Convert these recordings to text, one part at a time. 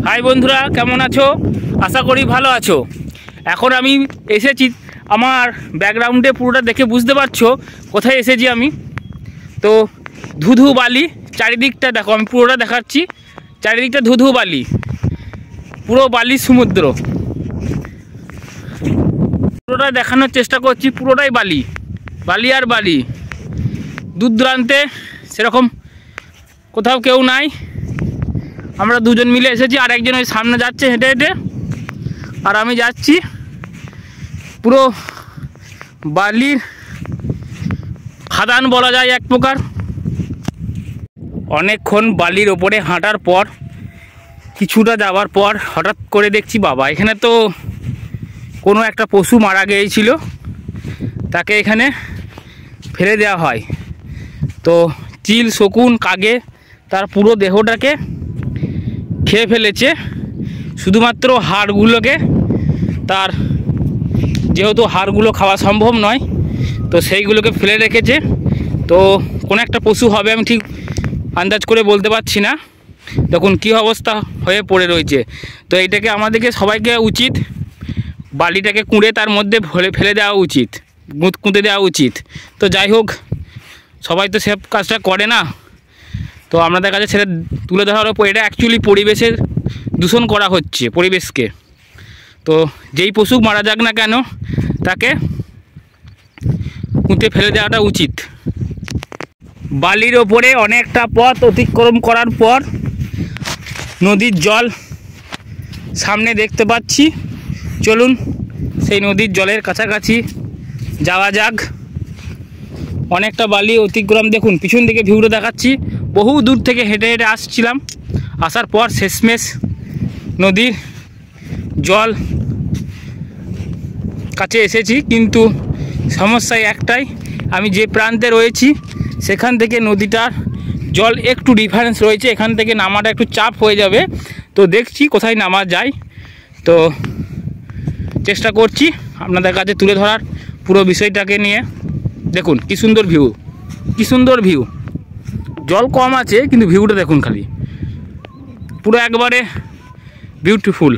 High বন্ধুরা, কেমন আছো? আশা করি ভালো আছো। এখন আমি এসেছি, আমার ব্যাকগ্রাউন্ডে পুরোটা দেখে বুঝতে পারছো কোথায় এসেছি আমি। তো ধুধু বালি, চারিদিকটা দেখো, আমি পুরোটা দেখাচ্ছি। চারিদিকটা ধুধু বালি, পুরো বালি সমুদ্র, পুরোটা দেখানোর চেষ্টা করছি। পুরোটাই বালি, বালি আর বালি। দূর দূরান্তে সেরকম কোথাও কেউ নাই। আমরা দুজন মিলে এসেছি, আর একজন ওই সামনে যাচ্ছে হেঁটে হেঁটে, আর আমি যাচ্ছি। পুরো বালির খাদান বলা যায় এক প্রকার। অনেকক্ষণ বালির ওপরে হাঁটার পর, কিছুটা যাওয়ার পর হঠাৎ করে দেখছি, বাবা, এখানে তো কোনো একটা পশু মারা গিয়েছিল, তাকে এখানে ফেলে দেওয়া হয়। তো চিল, শকুন, কাগে তার পুরো দেহটাকে খেয়ে ফেলেছে, শুধুমাত্র হাড়গুলোকে। তার যেহেতু হাড়গুলো খাওয়া সম্ভব নয়, তো সেইগুলোকে ফেলে রেখেছে। তো কোনো একটা পশু হবে, আমি ঠিক আন্দাজ করে বলতে পারছি না। দেখুন কী অবস্থা হয়ে পড়ে রয়েছে। তো এইটাকে আমাদেরকে সবাইকে উচিত বালিটাকে কুঁড়ে তার মধ্যে ফেলে দেওয়া উচিত, কুঁতে দেওয়া উচিত। তো যাই হোক, সবাই তো সে কাজটা করে না, তো আপনাদের কাছে সেটা তুলে ধরার উপর। এটা অ্যাকচুয়ালি পরিবেশের দূষণ করা হচ্ছে, পরিবেশকে। তো যেই পশু মারা যাক না কেন, তাকে কুঁতে ফেলে দেওয়াটা উচিত। বালির ওপরে অনেকটা পথ অতিক্রম করার পর নদীর জল সামনে দেখতে পাচ্ছি। চলুন সেই নদীর জলের কাছাকাছি যাওয়া যাক। অনেকটা বালি অতিক্রম, দেখুন পিছন দিকে ভিউটা দেখাচ্ছি। বহু দূর থেকে হেঁটে হেঁটে আসছিলাম, আসার পর শেষমেশ নদীর জল কাছে এসেছি। কিন্তু সমস্যা একটাই, আমি যে প্রান্তে রয়েছি সেখান থেকে নদীটার জল একটু ডিফারেন্স রয়েছে, এখান থেকে নামাটা একটু চাপ হয়ে যাবে। তো দেখছি কোথায় নামা যায়, তো চেষ্টা করছি আপনাদের কাছে তুলে ধরার পুরো বিষয়টাকে নিয়ে। দেখুন কি সুন্দর ভিউ, কি সুন্দর ভিউ। জল কম আছে কিন্তু ভিউটা দেখুন, খালি পুরো একবারে বিউটিফুল।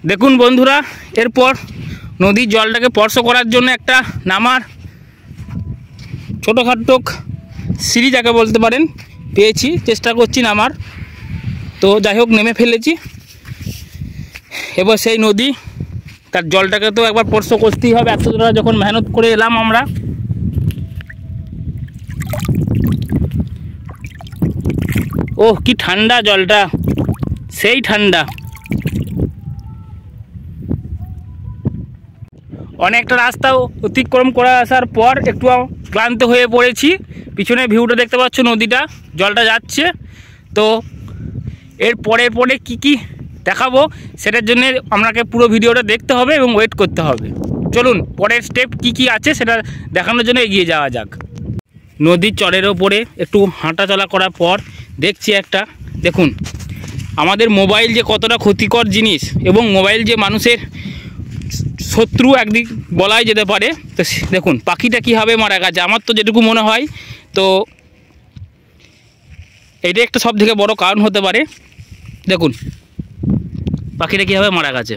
দেখুন বন্ধুরা, এরপর নদীর জলটাকে স্পর্শ করার জন্য একটা নামার ছোটোখাটো সিঁড়ি যাকে বলতে পারেন পেয়েছি, চেষ্টা করছি নামার। তো যাই হোক, নেমে ফেলেছি। এবার সেই নদী, তার জলটাকে তো একবার স্পর্শ করতেই হবে, এত দূর যখন মেহনত করে এলাম আমরা। ওহ কি ঠান্ডা জলটা, সেই ঠান্ডা। অনেকটা রাস্তাও অতিক্রম করে আসার পর একটু ক্লান্ত হয়ে পড়েছি। পিছনে ভিউটা দেখতে পাচ্ছ, নদীটা, জলটা যাচ্ছে। তো এর পরে পরে কী দেখাবো, সেটার জন্য আপনাকে পুরো ভিডিওটা দেখতে হবে এবং ওয়েট করতে হবে। চলুন পরের স্টেপ কী আছে সেটা দেখানোর জন্য এগিয়ে যাওয়া যাক। নদীর চরের ওপরে একটু হাঁটাচলা করার পর দেখছি একটা, দেখুন আমাদের মোবাইল যে কতটা ক্ষতিকর জিনিস, এবং মোবাইল যে মানুষের শত্রু একদিক বলাই যেতে পারে। তো দেখুন পাখিটা কীভাবে মারা গেছে, আমার তো যেটুকু মনে হয়, তো এটা একটা সব থেকে বড় কারণ হতে পারে। দেখুন পাখিটা কীভাবে মারা গেছে।